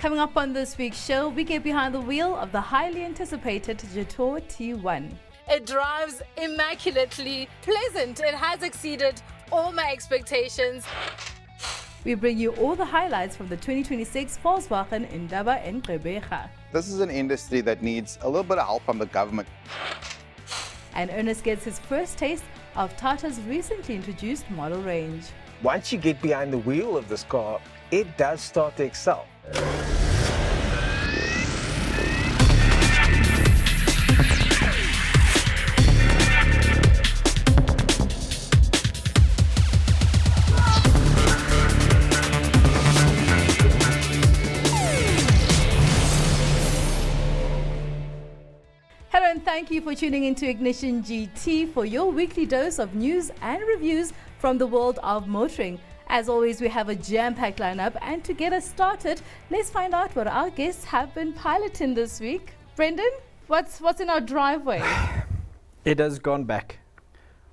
Coming up on this week's show, we get behind the wheel of the highly anticipated Jetour T1. It drives immaculately pleasant. It has exceeded all my expectations. We bring you all the highlights from the 2026 Volkswagen Indaba and Gqeberha. This is an industry that needs a little bit of help from the government. And Ernest gets his first taste of Tata's recently introduced model range. Once you get behind the wheel of this car, it does start to excel. Hello and thank you for tuning into Ignition GT for your weekly dose of news and reviews from the world of motoring. As always, we have a jam-packed lineup, and to get us started, let's find out what our guests have been piloting this week. Brendan, what's in our driveway? It has gone back,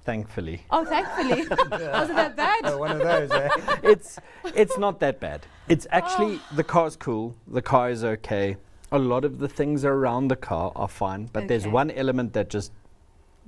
thankfully. Oh, thankfully. Wasn't that bad? Oh, one of those, eh? It's not that bad. It's actually, the car's cool, the car is okay. A lot of the things around the car are fine, but there's one element that just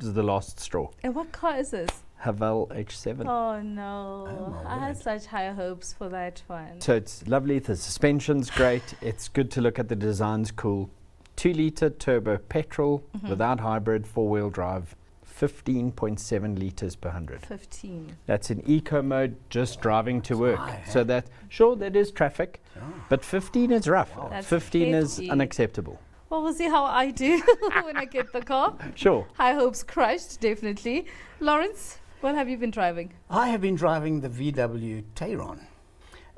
is the last straw. And what car is this? Haval H7. Oh no, I had such high hopes for that one. So it's lovely, the suspension's great, it's good to look at, the design's cool. 2-litre turbo petrol without hybrid, 4-wheel drive, 15.7 litres per 100. 15. That's in eco mode, just driving to work. So that, sure, that is traffic, but 15 is rough. That's 15 is hefty. unacceptable. Well, we'll see how I do when I get the car. Sure. High hopes crushed, definitely. Lawrence, what have you been driving? I have been driving the VW T1,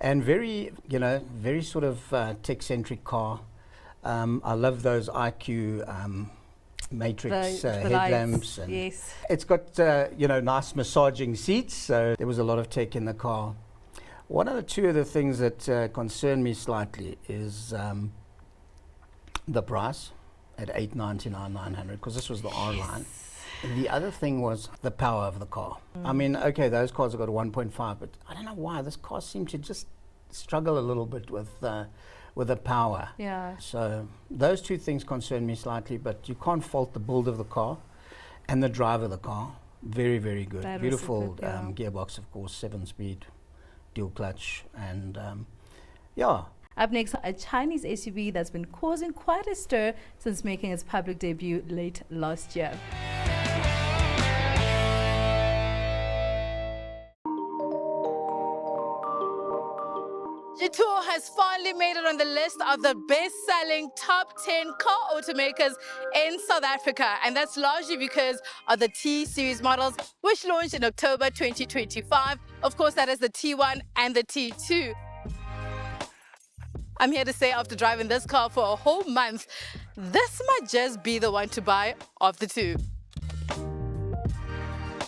and very sort of tech-centric car. I love those IQ matrix The headlamps. lights, And yes. it's got nice massaging seats, so there was a lot of tech in the car. One of the two of the things that concern me slightly is the price at $899,900, because this was the R line. The other thing was the power of the car. I mean, okay, those cars have got a 1.5, but I don't know why this car seemed to just struggle a little bit with the power. Yeah. So those two things concern me slightly, but you can't fault the build of the car and the drive of the car. Very, very good. That was Beautiful superb, yeah. gearbox, of course, 7-speed, dual clutch, and yeah. Up next, a Chinese SUV that's been causing quite a stir since making its public debut late last year. Jetour has finally made it on the list of the best-selling top 10 car automakers in South Africa, and that's largely because of the T-Series models, which launched in October 2025. Of course, that is the T1 and the T2. I'm here to say, after driving this car for a whole month, this might just be the one to buy of the two.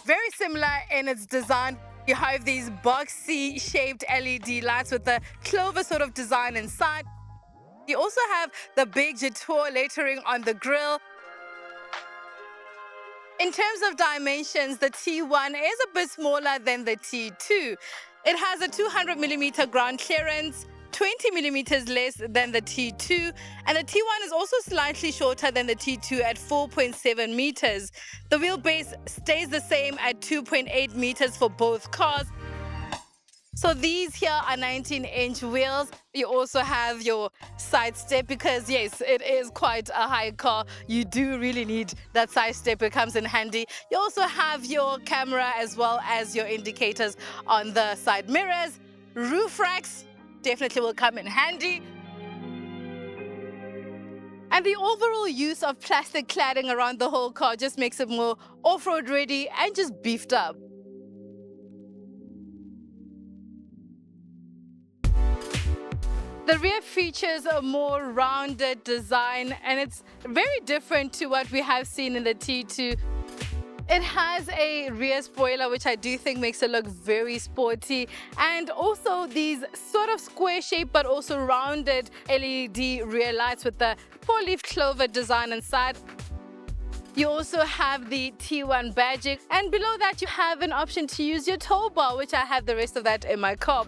Very similar in its design. You have these boxy shaped LED lights with the clover sort of design inside. You also have the big Jetour lettering on the grille. In terms of dimensions, the T1 is a bit smaller than the T2. It has a 200mm ground clearance, 20 millimeters less than the T2, and the T1 is also slightly shorter than the T2 at 4.7 meters. The wheelbase stays the same at 2.8 meters for both cars. So these here are 19-inch wheels. You also have your side step, because yes, it is quite a high car. You do really need that side step. It comes in handy. You also have your camera as well as your indicators on the side mirrors. Roof racks definitely will come in handy. And the overall use of plastic cladding around the whole car just makes it more off-road ready and just beefed up. The rear features a more rounded design, and it's very different to what we have seen in the T2. It has a rear spoiler, which I do think makes it look very sporty, and also these sort of square shaped but also rounded LED rear lights with the 4-leaf clover design inside. You also have the T1 badging, and below that you have an option to use your tow bar, which I have the rest of that in my car.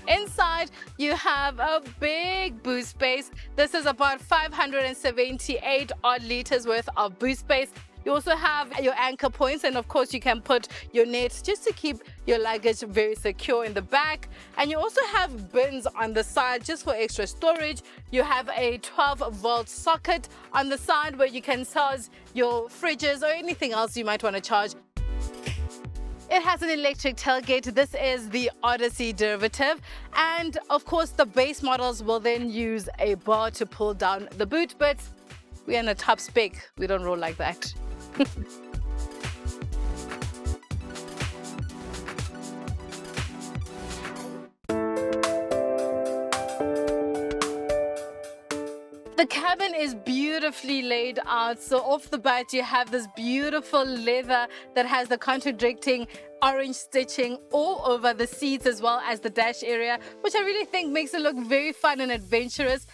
Inside, side, you have a big boot space. This is about 578 odd liters worth of boot space. You also have your anchor points, and of course you can put your nets just to keep your luggage very secure in the back. And you also have bins on the side just for extra storage. You have a 12-volt socket on the side where you can charge your fridges or anything else you might want to charge. It has an electric tailgate. This is the Odyssey derivative. And of course the base models will then use a bar to pull down the boot, but we're in a top spec. We don't roll like that. The cabin is beautifully laid out. So off the bat, you have this beautiful leather that has the contradicting orange stitching all over the seats as well as the dash area, which I really think makes it look very fun and adventurous.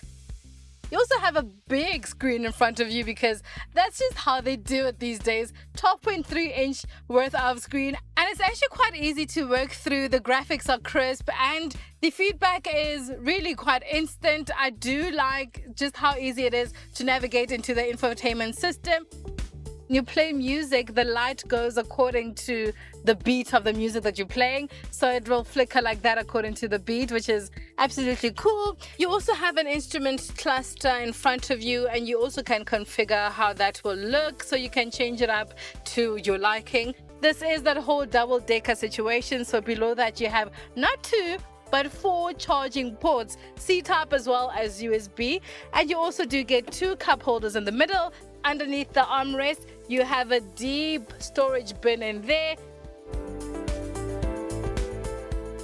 You also have a big screen in front of you because that's just how they do it these days. 12.3-inch worth of screen, and it's actually quite easy to work through. The graphics are crisp and the feedback is really quite instant. I do like just how easy it is to navigate into the infotainment system. You play music, the light goes according to the beat of the music that you're playing. So it will flicker like that according to the beat, which is absolutely cool. You also have an instrument cluster in front of you, and you also can configure how that will look. So you can change it up to your liking. This is that whole double-decker situation. So below that you have not 2, but 4 charging ports, C-type as well as USB. And you also do get 2 cup holders in the middle. Underneath the armrest, you have a deep storage bin in there.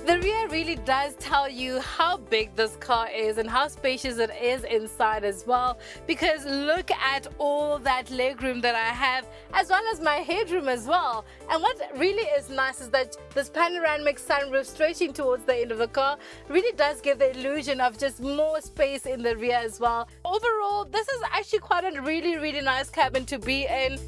The rear really does tell you how big this car is and how spacious it is inside as well, because look at all that legroom that I have, as well as my headroom as well. And what really is nice is that this panoramic sunroof stretching towards the end of the car really does give the illusion of just more space in the rear as well. Overall, this is actually quite a really nice cabin to be in.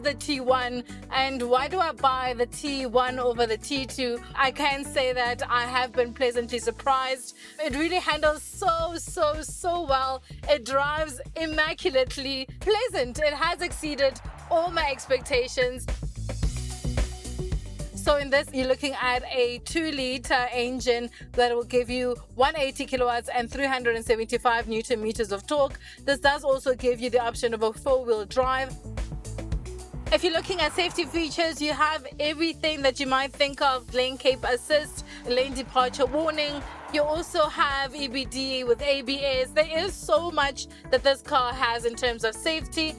The T1, and why do I buy the T1 over the T2? I can say that I have been pleasantly surprised. It really handles so well. It drives immaculately pleasant. It has exceeded all my expectations. So in this, you're looking at a 2-liter engine that will give you 180 kilowatts and 375 Newton meters of torque. This does also give you the option of a 4-wheel drive. If you're looking at safety features, you have everything that you might think of: lane keep assist, lane departure warning. You also have EBD with ABS. There is so much that this car has in terms of safety.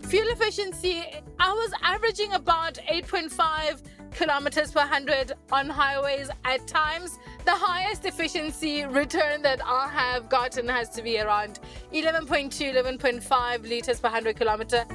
Fuel efficiency, I was averaging about 8.5 kilometers per 100 on highways at times. The highest efficiency return that I have gotten has to be around 11.2, 11.5 liters per 100 kilometer.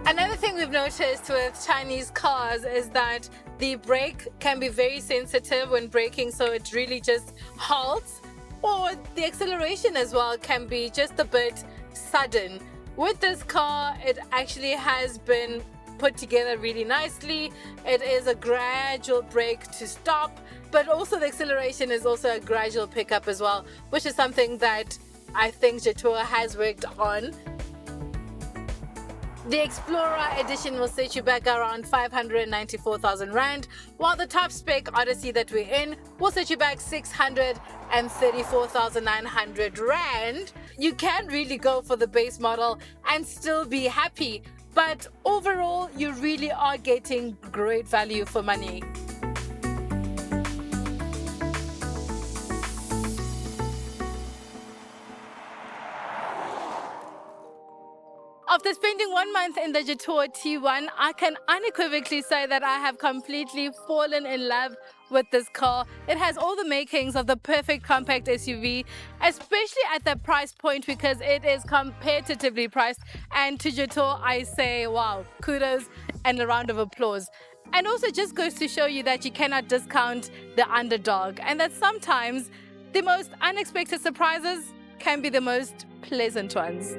Another thing we've noticed with Chinese cars is that the brake can be very sensitive when braking, so it really just halts, or the acceleration as well can be just a bit sudden. With this car, it actually has been put together really nicely. It is a gradual brake to stop, but also the acceleration is also a gradual pickup as well, which is something that I think Jetour has worked on. The Explorer edition will set you back around 594,000 Rand, while the top spec Odyssey that we're in will set you back 634,900 Rand. You can really go for the base model and still be happy, but overall, you really are getting great value for money. After spending 1 month in the Jetour T1, I can unequivocally say that I have completely fallen in love with this car. It has all the makings of the perfect compact SUV, especially at the price point, because it is competitively priced. And to Jetour, I say, wow, kudos and a round of applause. And also just goes to show you that you cannot discount the underdog, and that sometimes The most unexpected surprises can be the most pleasant ones.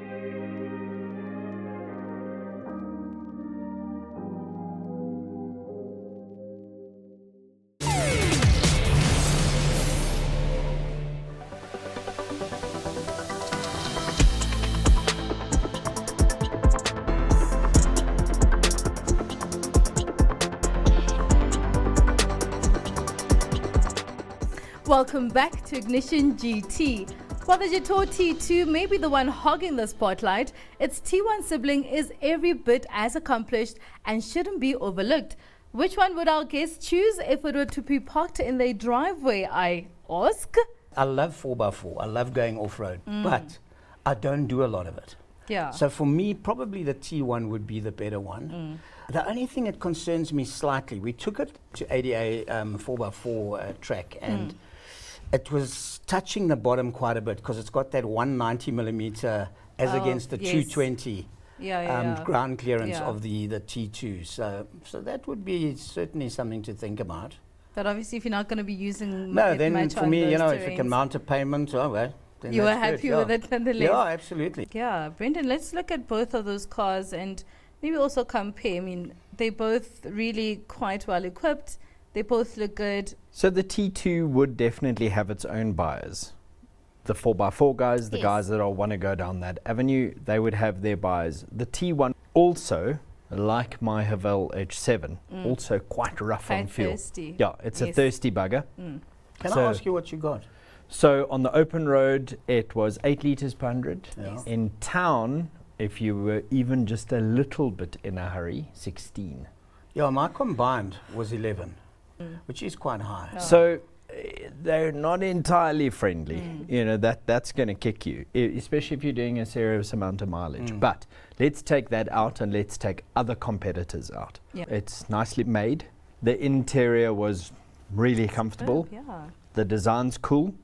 Welcome back to Ignition GT. While the Jetour T2 may be the one hogging the spotlight, its T1 sibling is every bit as accomplished and shouldn't be overlooked. Which one would our guests choose if it were to be parked in their driveway, I ask? I love 4x4. I love going off-road, but I don't do a lot of it. Yeah. So for me, probably the T1 would be the better one. The only thing that concerns me slightly, we took it to ADA 4x4 track, and it was touching the bottom quite a bit because it's got that 190 millimeter as against the 220 ground clearance of the T2. So that would be certainly something to think about. But obviously, if you're not going to be using No, then much for on me, those you know, if terrains, you can mount a payment, oh well. Then you are that's happy good, with it nonetheless. Yeah, absolutely. Yeah, Brendan, let's look at both of those cars and maybe also compare. I mean, they both really quite well equipped. They both look good. So the T2 would definitely have its own buyers. The 4x4 guys, the guys that all want to go down that avenue, they would have their buyers. The T1 also, like my Haval H7, also quite rough on fuel. Thirsty. Yeah, it's a thirsty bugger. Can So- I ask you what you got? So on the open road, it was 8 litres per 100. Yeah. In town, if you were even just a little bit in a hurry, 16. Yeah, my combined was 11, which is quite high. So they're not entirely friendly. You know, that's going to kick you, especially if you're doing a serious amount of mileage. But let's take that out and let's take other competitors out. Yep. It's nicely made. The interior was really comfortable. Yeah. The design's cool.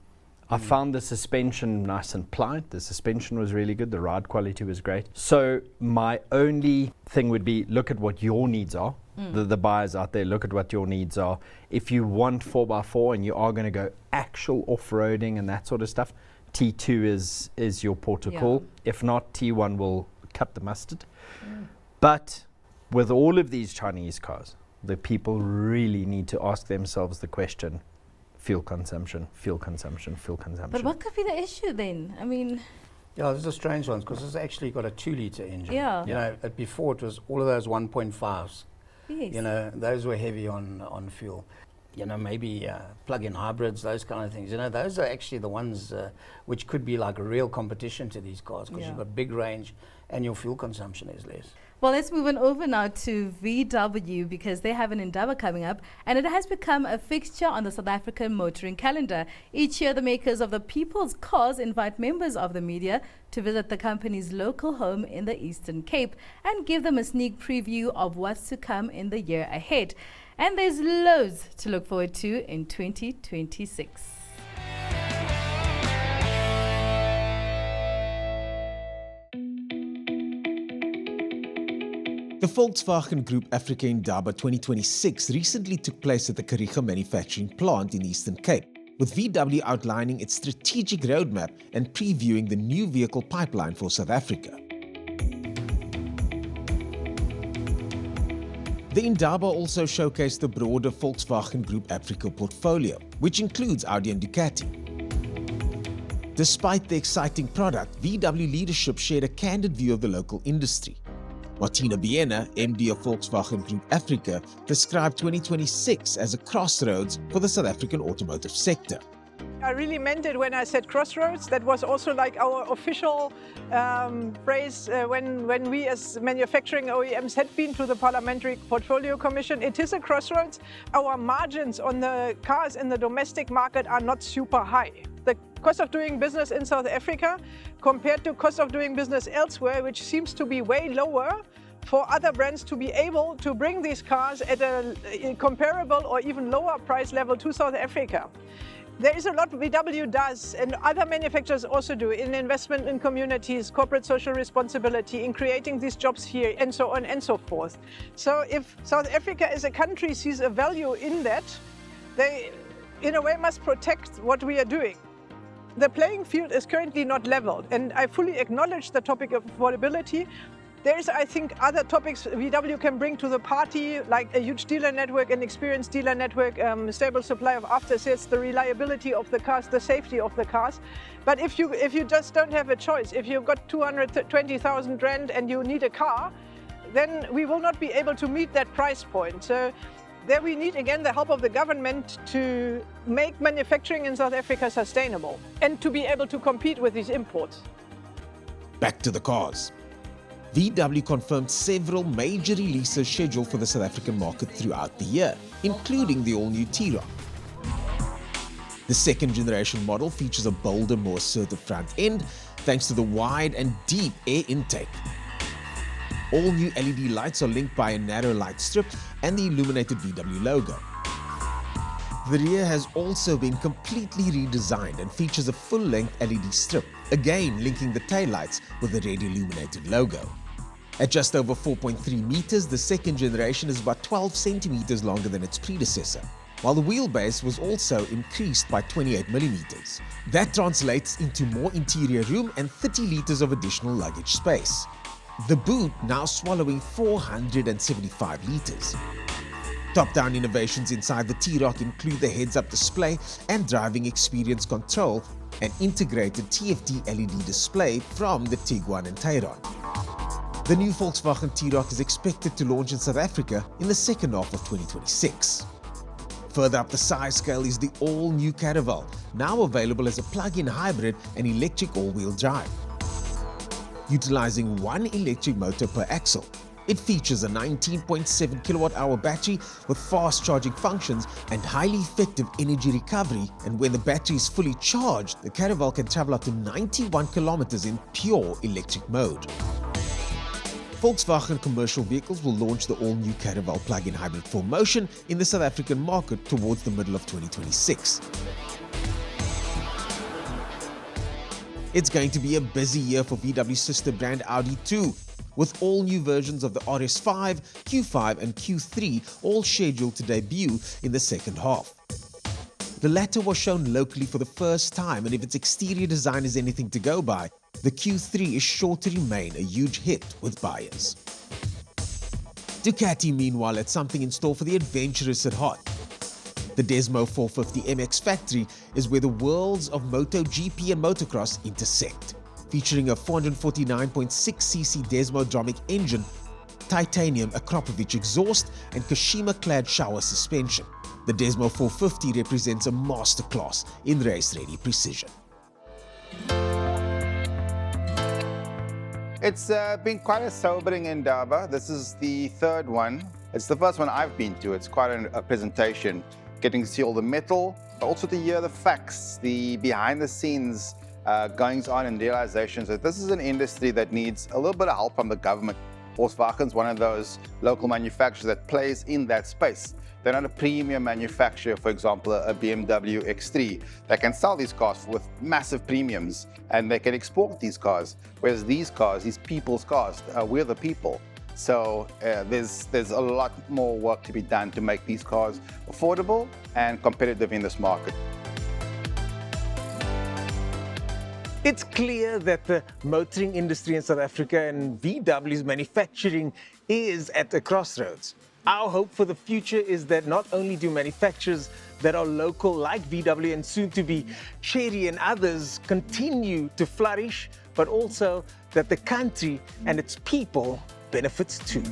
I found the suspension nice and pliant. The suspension was really good. The ride quality was great. So my only thing would be look at what your needs are. The buyers out there, look at what your needs are. If you want 4x4 and you are going to go actual off-roading and that sort of stuff, T2 is your port of call. If not, T1 will cut the mustard. But with all of these Chinese cars, the people really need to ask themselves the question, fuel consumption, fuel consumption, fuel consumption. But what could be the issue then? I mean, Yeah, this is a strange one because it's actually got a 2-litre engine. Yeah. You know, before it was all of those 1.5s. yes. You know, those were heavy on fuel. You know, maybe plug-in hybrids, those kind of things. You know, those are actually the ones which could be like a real competition to these cars because you've got big range and your fuel consumption is less. Well, let's move on over now to VW because they have an Indaba coming up and it has become a fixture on the South African motoring calendar. Each year, the makers of the People's Cars invite members of the media to visit the company's local home in the Eastern Cape and give them a sneak preview of what's to come in the year ahead. And there's loads to look forward to in 2026. The Volkswagen Group Africa Indaba 2026 recently took place at the Gqeberha manufacturing plant in Eastern Cape, with VW outlining its strategic roadmap and previewing the new vehicle pipeline for South Africa. The Indaba also showcased the broader Volkswagen Group Africa portfolio, which includes Audi and Ducati. Despite the exciting product, VW leadership shared a candid view of the local industry. Martina Biena, MD of Volkswagen Group Africa, described 2026 as a crossroads for the South African automotive sector. I really meant it when I said crossroads. That was also like our official phrase when we as manufacturing OEMs had been to the Parliamentary Portfolio Commission. It is a crossroads. Our margins on the cars in the domestic market are not super high. The cost of doing business in South Africa compared to cost of doing business elsewhere, which seems to be way lower, for other brands to be able to bring these cars at a comparable or even lower price level to South Africa. There is a lot VW does and other manufacturers also do in investment in communities, corporate social responsibility, in creating these jobs here and so on and so forth. So if South Africa as a country sees a value in that, they in a way must protect what we are doing. the playing field is currently not leveled, and I fully acknowledge the topic of affordability. There is, I think, other topics VW can bring to the party, like a huge dealer network, an experienced dealer network, stable supply of after-sales, the reliability of the cars, the safety of the cars. But if you just don't have a choice, if you've got 220,000 rand and you need a car, then we will not be able to meet that price point. So there we need, again, the help of the government to make manufacturing in South Africa sustainable and to be able to compete with these imports. Back to the cars. VW confirmed several major releases scheduled for the South African market throughout the year, including the all-new T1. The second generation model features a bolder, more assertive front end thanks to the wide and deep air intake. All new LED lights are linked by a narrow light strip and the illuminated VW logo. The rear has also been completely redesigned and features a full-length LED strip, again linking the taillights with the red illuminated logo. At just over 4.3 meters, the second generation is about 12 centimeters longer than its predecessor, while the wheelbase was also increased by 28 millimeters. That translates into more interior room and 30 liters of additional luggage space. The boot now swallowing 475 liters. Top-down innovations inside the T-Roc include the heads-up display and driving experience control, an integrated TFT LED display from the T1 and T1. The new Volkswagen T-Roc is expected to launch in South Africa in the second half of 2026. Further up the size scale is the all-new Gqeberha, now available as a plug-in hybrid and electric all-wheel drive. Utilizing one electric motor per axle, it features a 19.7 kilowatt-hour battery with fast charging functions and highly effective energy recovery, and when the battery is fully charged, the Gqeberha can travel up to 91 kilometers in pure electric mode. Volkswagen commercial vehicles will launch the all-new Gqeberha plug-in hybrid 4Motion in the South African market towards the middle of 2026. It's going to be a busy year for VW's sister brand Audi too, with all new versions of the RS5, Q5 and Q3 all scheduled to debut in the second half. The latter was shown locally for the first time, and if its exterior design is anything to go by, the Q3 is sure to remain a huge hit with buyers. Ducati, meanwhile, had something in store for the adventurous at heart. The Desmo 450 MX factory is where the worlds of MotoGP and motocross intersect. Featuring a 449.6cc Desmodromic engine, titanium Akropovich exhaust, and Kashima-clad shower suspension, the Desmo 450 represents a masterclass in race-ready precision. It's been quite a sobering Indaba. This is the third one. It's the first one I've been to. It's quite a presentation. Getting to see all the metal, but also to hear the facts, the behind-the-scenes goings on and realizations that this is an industry that needs a little bit of help from the government. Volkswagen's one of those local manufacturers that plays in that space. They're not a premium manufacturer, for example, a BMW X3. They can sell these cars with massive premiums and they can export these cars. Whereas these cars, these people's cars, we're the people. So there's a lot more work to be done to make these cars affordable and competitive in this market. It's clear that the motoring industry in South Africa and VW's manufacturing is at a crossroads. Our hope for the future is that not only do manufacturers that are local like VW and soon to be Chery and others continue to flourish, but also that the country and its people benefits too.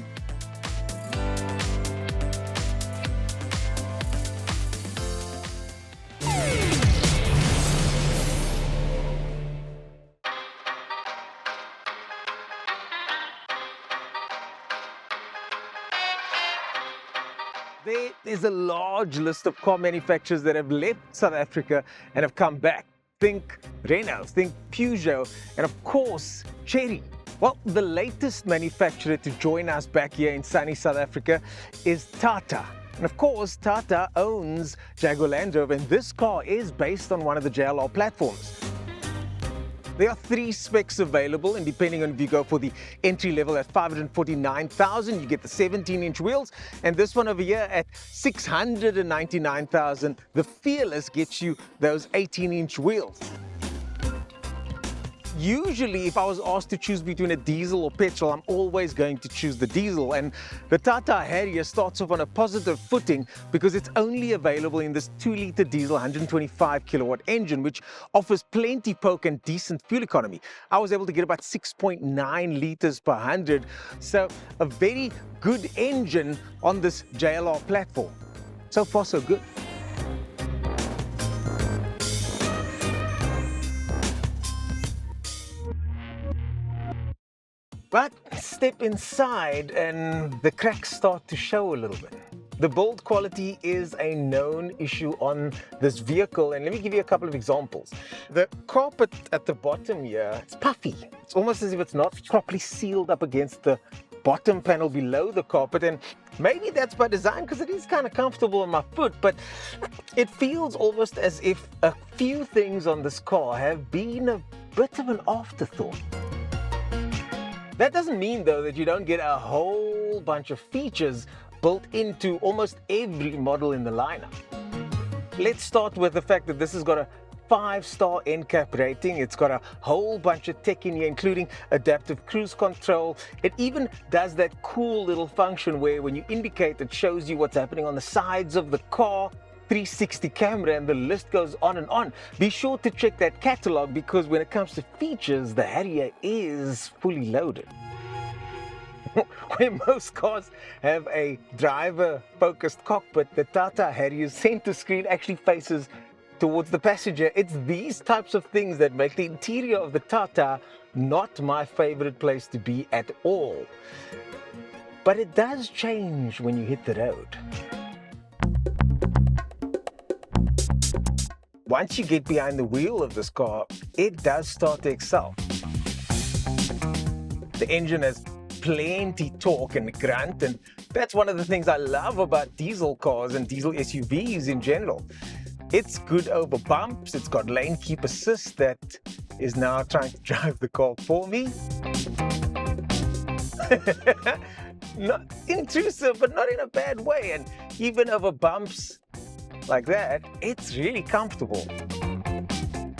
There is a large list of car manufacturers that have left South Africa and have come back. Think Renault, think Peugeot, and of course, Chery. Well, the latest manufacturer to join us back here in sunny South Africa is Tata. And of course, Tata owns Jaguar Land Rover, and this car is based on one of the JLR platforms. There are 3 specs available, and depending on if you go for the entry level at 549,000, you get the 17-inch wheels, and this one over here at 699,000, the Fearless gets you those 18-inch wheels. usually if I was asked to choose between a diesel or petrol, I'm always going to choose the diesel. And the Tata Harrier starts off on a positive footing because it's only available in this 2-litre diesel 125 kilowatt engine, which offers plenty poke and decent fuel economy. I was able to get about 6.9 litres per 100, so a very good engine on this JLR platform. So far, so good. But step inside and the cracks start to show a little bit. The build quality is a known issue on this vehicle, and let me give you a couple of examples. The carpet at the bottom here, it's puffy. It's almost as if it's not properly sealed up against the bottom panel below the carpet, and maybe that's by design because it is kind of comfortable on my foot, but it feels almost as if a few things on this car have been a bit of an afterthought. That doesn't mean, though, that you don't get a whole bunch of features built into almost every model in the lineup. Let's start with the fact that this has got a 5-star NCAP rating. It's got a whole bunch of tech in here, including adaptive cruise control. It even does that cool little function where when you indicate, it shows you what's happening on the sides of the car, 360 camera, and the list goes on and on. Be sure to check that catalog because when it comes to features, the Harrier is fully loaded. Where most cars have a driver-focused cockpit, the Tata Harrier's center screen actually faces towards the passenger. It's these types of things that make the interior of the Tata not my favorite place to be at all. But it does change when you hit the road. Once you get behind the wheel of this car, it does start to excel. The engine has plenty torque and grunt, and that's one of the things I love about diesel cars and diesel SUVs in general. It's good over bumps. It's got lane keep assist that is now trying to drive the car for me. Not intrusive, but not in a bad way, and even over bumps like that, it's really comfortable.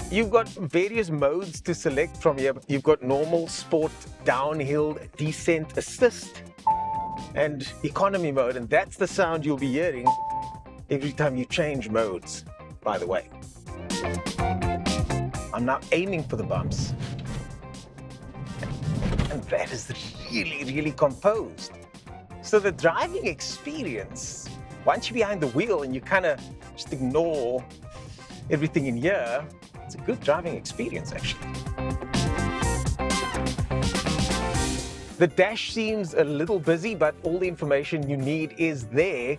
You've got various modes to select from here. You've got normal, sport, downhill, descent, assist, and economy mode, and that's the sound you'll be hearing every time you change modes, by the way. I'm now aiming for the bumps, and that is really, really composed. So the driving experience, once you're behind the wheel and you kind of just ignore everything in here, it's a good driving experience, actually. The dash seems a little busy, but all the information you need is there.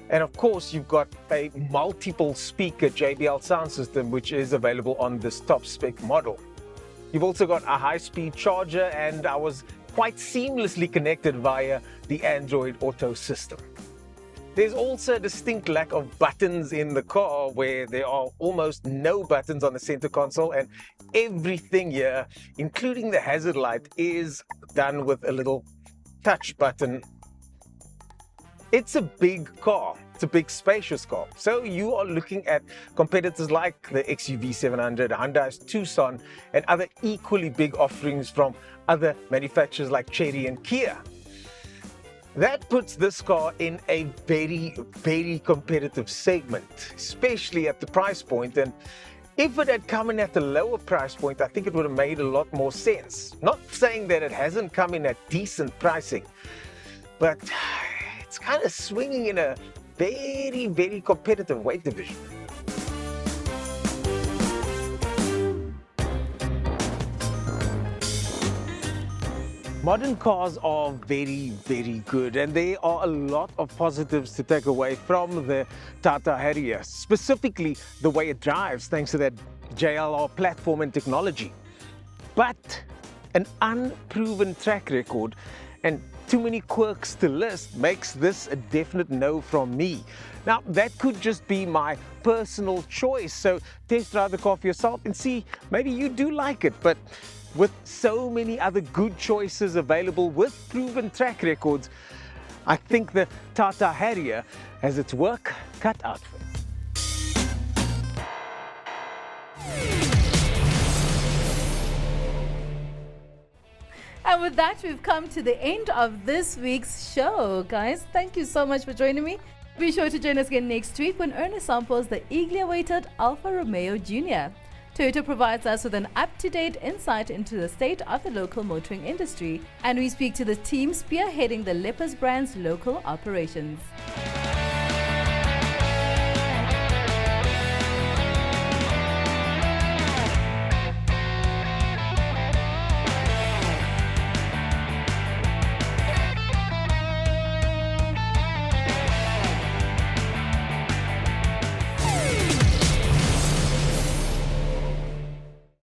And of course, you've got a multiple speaker JBL sound system, which is available on this top spec model. You've also got a high-speed charger, and I was quite seamlessly connected via the Android Auto system. There's also a distinct lack of buttons in the car, where there are almost no buttons on the center console, and everything here, including the hazard light, is done with a little touch button. It's a big car. It's a big, spacious car. So you are looking at competitors like the XUV 700, Hyundai's Tucson, and other equally big offerings from other manufacturers like Chery and Kia. That puts this car in a very, very competitive segment, especially at the price point. And if it had come in at a lower price point, I think it would have made a lot more sense. Not saying that it hasn't come in at decent pricing, but it's kind of swinging in a very, very competitive weight division. Modern cars are very, very good, and there are a lot of positives to take away from the Tata Harrier, specifically the way it drives thanks to that JLR platform and technology. But an unproven track record and too many quirks to list makes this a definite no from me. Now, that could just be my personal choice, so test drive the car for yourself and see, maybe you do like it. But with so many other good choices available with proven track records, I think the Tata Harrier has its work cut out for it. And with that, we've come to the end of this week's show. Guys, thank you so much for joining me. Be sure to join us again next week when Ernest samples the eagerly awaited Alfa Romeo Jr. Toyota provides us with an up-to-date insight into the state of the local motoring industry, and we speak to the team spearheading the Lepers brand's local operations.